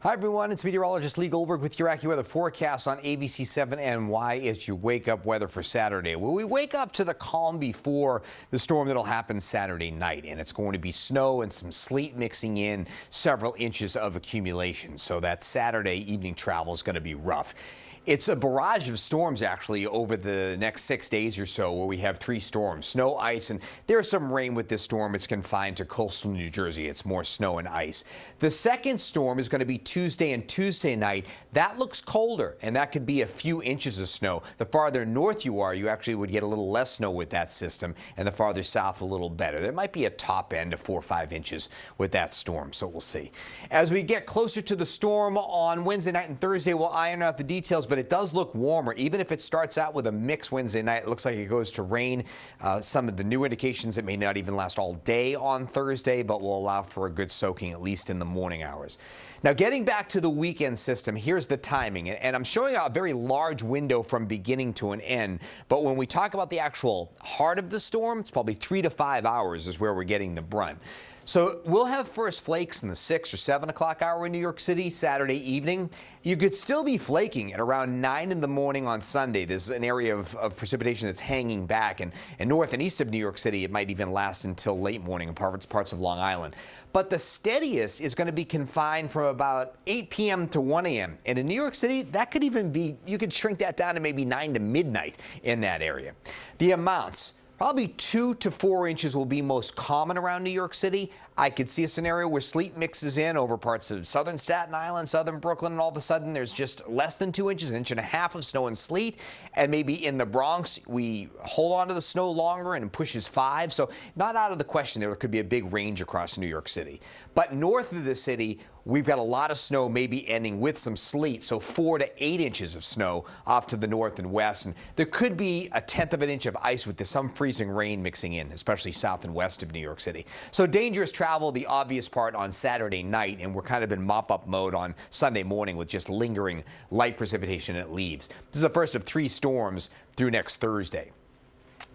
Hi, everyone. It's meteorologist Lee Goldberg with your AccuWeather forecast on ABC-7 and why as you wake up weather for Saturday. Well, we wake up to the calm before the storm that'll happen Saturday night, and it's going to be snow and some sleet mixing in several inches of accumulation. So that Saturday evening travel is going to be rough. It's a barrage of storms, actually, over the next 6 days or so, where we have 3 storms, snow, ice, and there's some rain with this storm. It's confined to coastal New Jersey. It's more snow and ice. The second storm is going to be Tuesday and Tuesday night. That looks colder, and that could be a few inches of snow. The farther north you are, you actually would get a little less snow with that system, and the farther south, a little better. There might be a top end of 4 or 5 inches with that storm, so we'll see. As we get closer to the storm on Wednesday night and Thursday, we'll iron out the details, but it does look warmer. Even if it starts out with a mix Wednesday night, it looks like it goes to rain. Some of the new indications, it may not even last all day on Thursday, but will allow for a good soaking, at least in the morning hours. Now, getting back to the weekend system, here's the timing, and I'm showing a very large window from beginning to an end, but when we talk about the actual heart of the storm, it's probably 3 to 5 hours is where we're getting the brunt. So we'll have first flakes in the 6 or 7 o'clock hour in New York City Saturday evening. You could still be flaking at around 9 in the morning on Sunday. This is an area of precipitation that's hanging back, and north and east of New York City, it might even last until late morning in parts of Long Island. But the steadiest is going to be confined from about 8 p.m. to 1 a.m. And in New York City, that could even be, you could shrink that down to maybe 9 to midnight in that area. The amounts. Probably 2 to 4 inches will be most common around New York City. I could see a scenario where sleet mixes in over parts of southern Staten Island, southern Brooklyn, and all of a sudden there's just less than 2 inches, 1.5 inches of snow and sleet. And maybe in the Bronx, we hold on to the snow longer and it pushes 5. So not out of the question there could be a big range across New York City. But north of the city, we've got a lot of snow, maybe ending with some sleet, so 4 to 8 inches of snow off to the north and west. And there could be 1/10 of an inch of ice with some freezing rain mixing in, especially south and west of New York City. So dangerous travel, the obvious part on Saturday night, and we're kind of in mop-up mode on Sunday morning with just lingering light precipitation and it leaves. This is the first of 3 storms through next Thursday.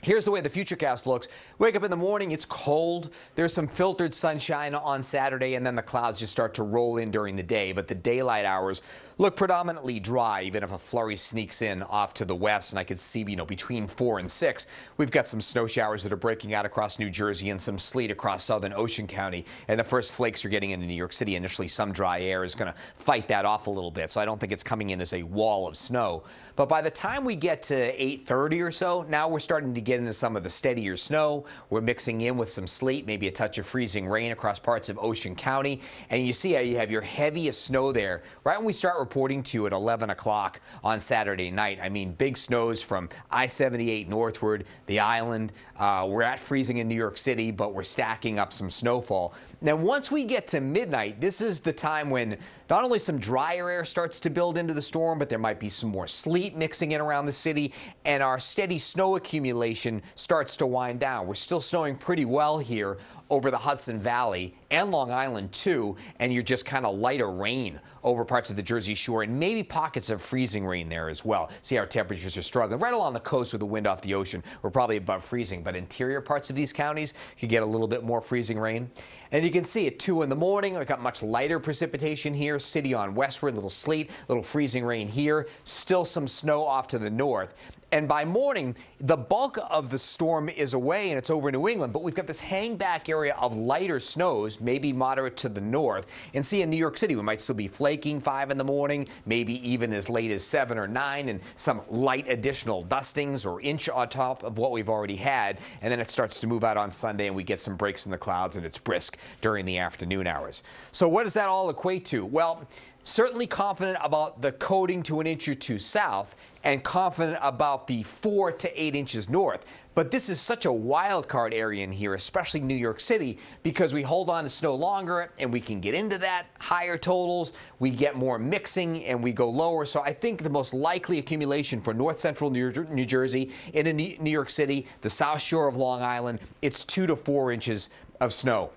Here's the way the futurecast looks. Wake up in the morning, it's cold. There's some filtered sunshine on Saturday, and then the clouds just start to roll in during the day. But the daylight hours look predominantly dry, even if a flurry sneaks in off to the west. And I could see, between 4 and 6, we've got some snow showers that are breaking out across New Jersey and some sleet across southern Ocean County. And the first flakes are getting into New York City. Initially, some dry air is going to fight that off a little bit. So I don't think it's coming in as a wall of snow. But by the time we get to 8:30 or so, now we're starting to get into some of the steadier snow. We're mixing in with some sleet, maybe a touch of freezing rain across parts of Ocean County. And you see how you have your heaviest snow there right when we start reporting to you at 11 o'clock on Saturday night. I mean, big snows from I-78 northward, the island. We're at freezing in New York City, but we're stacking up some snowfall. Now, once we get to midnight, this is the time when not only some drier air starts to build into the storm, but there might be some more sleet mixing in around the city, and our steady snow accumulation starts to wind down. We're still snowing pretty well here over the Hudson Valley and Long Island, too, and you're just kind of lighter rain over parts of the Jersey Shore and maybe pockets of freezing rain there as well. See our temperatures are struggling. Right along the coast with the wind off the ocean, we're probably above freezing, but interior parts of these counties could get a little bit more freezing rain. And you can see at 2 in the morning, we've got much lighter precipitation here. City on westward, little sleet, little freezing rain here. Still some snow off to the north. And by morning, the bulk of the storm is away and it's over New England, but we've got this hang-back area of lighter snows, maybe moderate to the north. And see, in New York City, we might still be flaking 5 in the morning, maybe even as late as 7 or 9, and some light additional dustings or inch on top of what we've already had. And then it starts to move out on Sunday and we get some breaks in the clouds and it's brisk during the afternoon hours. So what does that all equate to? Well, certainly confident about the coating to 1 inch or 2 south and confident about the 4 to 8 inches north. But this is such a wild card area in here, especially New York City, because we hold on to snow longer and we can get into that higher totals. We get more mixing and we go lower. So I think the most likely accumulation for north central New Jersey, into New York City, the South Shore of Long Island, it's 2 to 4 inches of snow.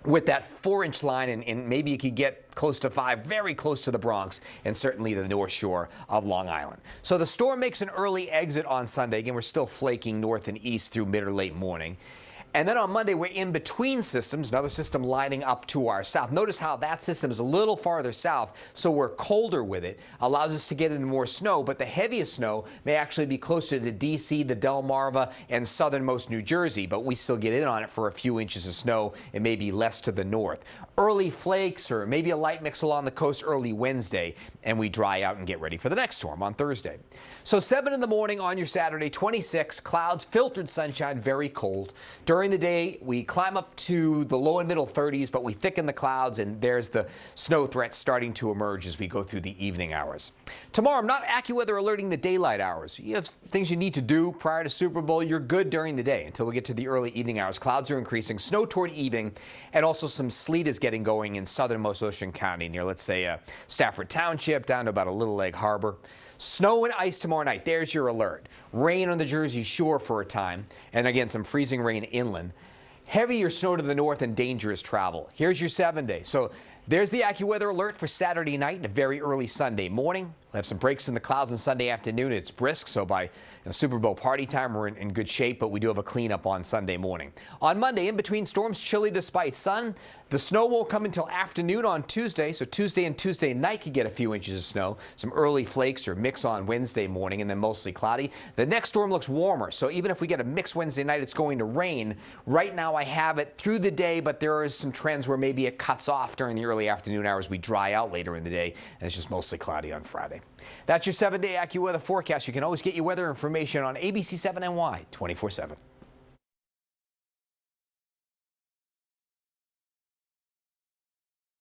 With that 4-inch line, and maybe you could get close to 5, very close to the Bronx, and certainly the North Shore of Long Island. So the storm makes an early exit on Sunday. Again, we're still flaking north and east through mid or late morning. And then on Monday, we're in between systems, another system lining up to our south. Notice how that system is a little farther south, so we're colder with it. Allows us to get into more snow, but the heaviest snow may actually be closer to D.C., the Delmarva, and southernmost New Jersey, but we still get in on it for a few inches of snow. It may be less to the north. Early flakes or maybe a light mix along the coast early Wednesday, and we dry out and get ready for the next storm on Thursday. So 7 in the morning on your Saturday, 26, clouds, filtered sunshine, very cold. During the day, we climb up to the low and middle 30s, but we thicken the clouds, and there's the snow threat starting to emerge as we go through the evening hours. Tomorrow, I'm not AccuWeather alerting the daylight hours. You have things you need to do prior to Super Bowl. You're good during the day until we get to the early evening hours. Clouds are increasing, snow toward evening, and also some sleet is getting going in southernmost Ocean County near, let's say, Stafford Township down to about a Little Lake Harbor. Snow and ice tomorrow night. There's your alert. Rain on the Jersey Shore for a time, and again, some freezing rain inland. Heavier snow to the north and dangerous travel. Here's your 7-day. So there's the AccuWeather alert for Saturday night and a very early Sunday morning. We'll have some breaks in the clouds on Sunday afternoon. It's brisk, so by Super Bowl party time, we're in good shape, but we do have a cleanup on Sunday morning. On Monday, in between storms, chilly despite sun. The snow won't come until afternoon on Tuesday, so Tuesday and Tuesday night could get a few inches of snow. Some early flakes or mix on Wednesday morning, and then mostly cloudy. The next storm looks warmer, so even if we get a mix Wednesday night, it's going to rain. Right now, I have it through the day, but there is some trends where maybe it cuts off during the early afternoon hours. We dry out later in the day, and it's just mostly cloudy on Friday. That's your 7-day AccuWeather forecast. You can always get your weather information on ABC 7 NY 24/7.